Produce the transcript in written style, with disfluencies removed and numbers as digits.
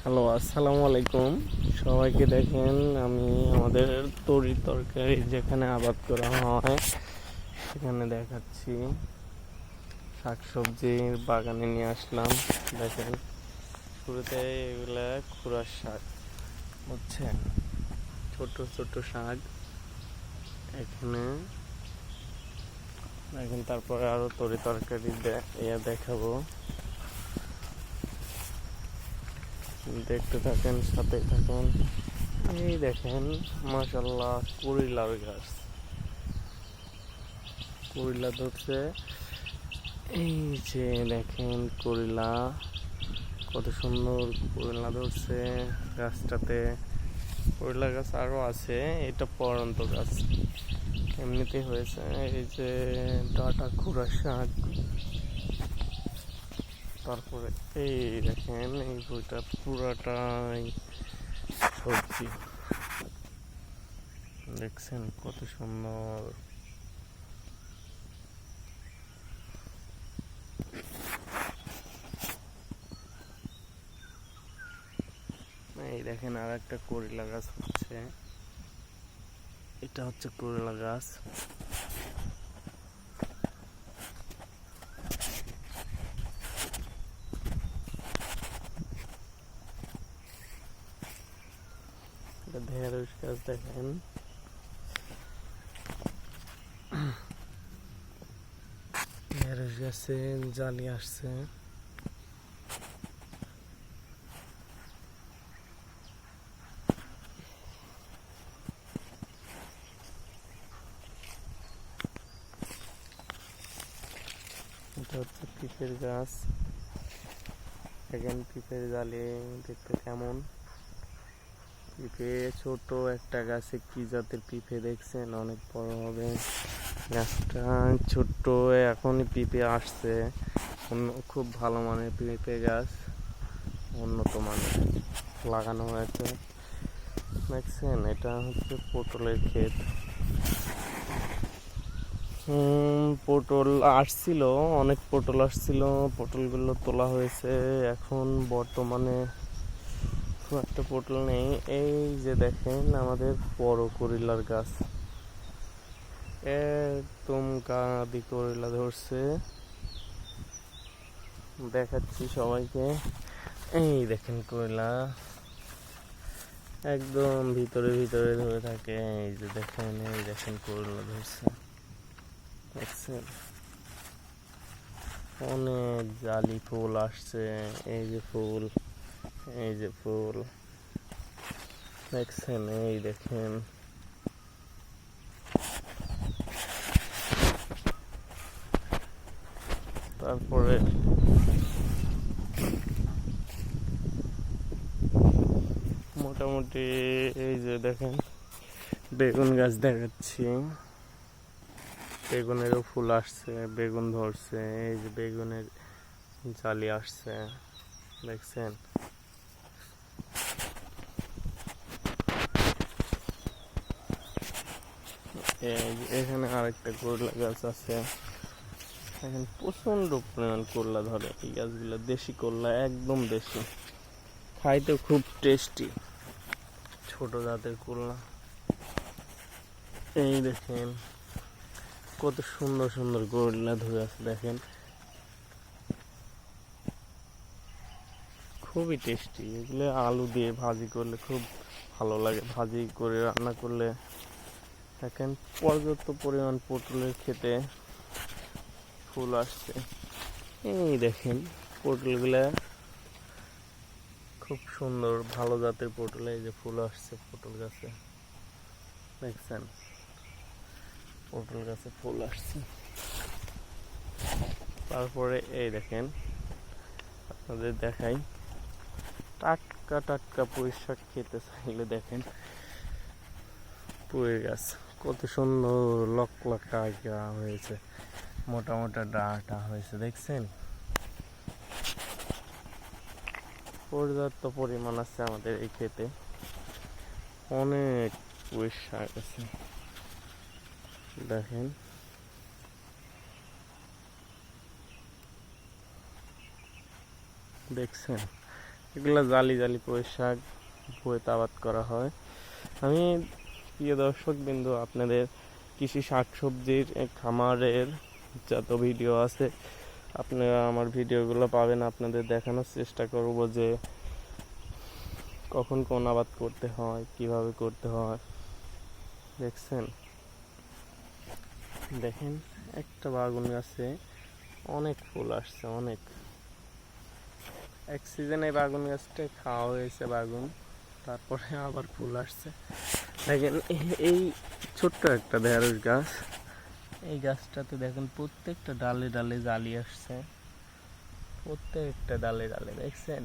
Hello, আসসালামু আলাইকুম। সবাইকে দেখেন, আমি আমাদের তরকারি যেখানে আবাদ করা হয় সেখানে দেখাচ্ছি। শাকসবজির বাগানে নিয়ে আসলাম। দেখেন, শুরুতে এগুলা খুরার শাক, বুঝছেন? ছোট ছোট শাক এখানে দেখেন। তারপরে আরো তরকারি দেখাবো, দেখতে থাকেন, সাথে থাকুন। এই দেখেন, মাশাল্লাহ, করইলার গাছ, করইলা ধরছে। এই যে দেখেন করইলা, কত সুন্দর করইলা ধরছে গাছটাতে। করইলা গাছ আরো আছে, এটা পরন্ত গাছ এমনিতে হয়েছে। এই যে ডাটা খুরা শাক, তারপরে এই দেখেন এই বইটা পুরাটাই সবজি, দেখছেন কত সুন্দর। এই দেখেন আর একটা করলা গাছ হচ্ছে, এটা হচ্ছে করলা গাছ। এটা ঢেঁড়স গাছ, দেখেন ঢেঁড়স গাছে জালি আসছে। এটা হচ্ছে পিঁপের গাছ, দেখেন পিঁপের জালি দেখতে কেমন। পিঁপে ছোট একটা গাছে, কি জাতের পিঁপে দেখছেন, অনেক বড় হবে গাছটা। ছোট্ট এখনই পিঁপে আসছে, খুব ভালো মানের পেঁপে গাছ, উন্নত মানের লাগানো হয়েছে। দেখছেন এটা হচ্ছে পটলের ক্ষেত। পটল আসছিল, অনেক পটল আসছিল, পটলগুলো তোলা হয়েছে। এখন বর্তমানে খুব একটা পটল নেই। এই যে দেখেন আমাদের বড় করইলার গাছ, একদম কাঁদি করইলা ধরছে, দেখাচ্ছি সবাইকে। এই দেখেন করইলা একদম ভিতরে ভিতরে ধরে থাকে। এই যে দেখেন, এই দেখেন করইলা ধরছে, দেখছেন অনেক জালি ফুল আসছে। এই যে ফুল, এই যে ফুল দেখছেন, এই দেখেন। তারপরে মোটামুটি এই যে দেখেন বেগুন গাছ দেখাচ্ছি, বেগুনেরও ফুল আসছে, বেগুন ধরছে। এই যে বেগুনের জালি আসছে, দেখছেন। এখানে আরেকটা করলা গাছ আছে, এখানে প্রচন্ড পরিমাণ করলা ধরে। এই গাছগুলো দেশি করলা, একদম দেশি, খাইতে খুব টেস্টি, ছোট জাতের করলা। এই দেখেন কত সুন্দর সুন্দর করলা ধরে আছে, দেখেন খুবই টেস্টি। এগুলো আলু দিয়ে ভাজি করলে খুব ভালো লাগে, ভাজি করে রান্না করলে। দেখেন পর্যাপ্ত পরিমাণ পটলের খেতে ফুল আসছে। এই দেখেন পটলগুলা খুব সুন্দর, ভালো জাতের পটল। এই যে ফুল আসছে পটল গাছে, দেখছেন পটল গাছে ফুল আসছে। তারপরে এই দেখেন আপনাদের দেখাই, টাটকা টাটকা পুঁই শাক খেতে চাইলে দেখেন পুঁই গাছ কত সুন্দর লক লকা হয়েছে, মোটা মোটা ডাঁটা হয়েছে, দেখছেন। পর্যাপ্ত পরিমাণ আছে আমাদের এই ক্ষেতে, অনেক পুঁই শাক আছে, দেখেন। দেখছেন এগুলো জালি জালি পুঁই শাক ভুঁইতে আবাদ করা হয়। আমি প্রিয় দর্শক বিন্দু আপনাদের কৃষি শাকসবজির খামারের যত ভিডিও আছে আপনারা আমার ভিডিওগুলো পাবেন, আপনাদের দেখানোর চেষ্টা করব যে কখন কোন আবাদ করতে হয়, কিভাবে করতে হয়। দেখছেন, দেখেন একটা বাগুন গাছে অনেক ফুল আসছে, অনেক। এক সিজনে বাগুন গাছটা খাওয়া হয়েছে বাগুন, তারপরে আবার ফুল আসছে। দেখেন এই ছোট্ট একটা ঢেঁড়স গাছ, এই গাছটাতে দেখেন প্রত্যেকটা ডালে ডালে জালি আসছে, প্রত্যেকটা ডালে ডালে দেখছেন।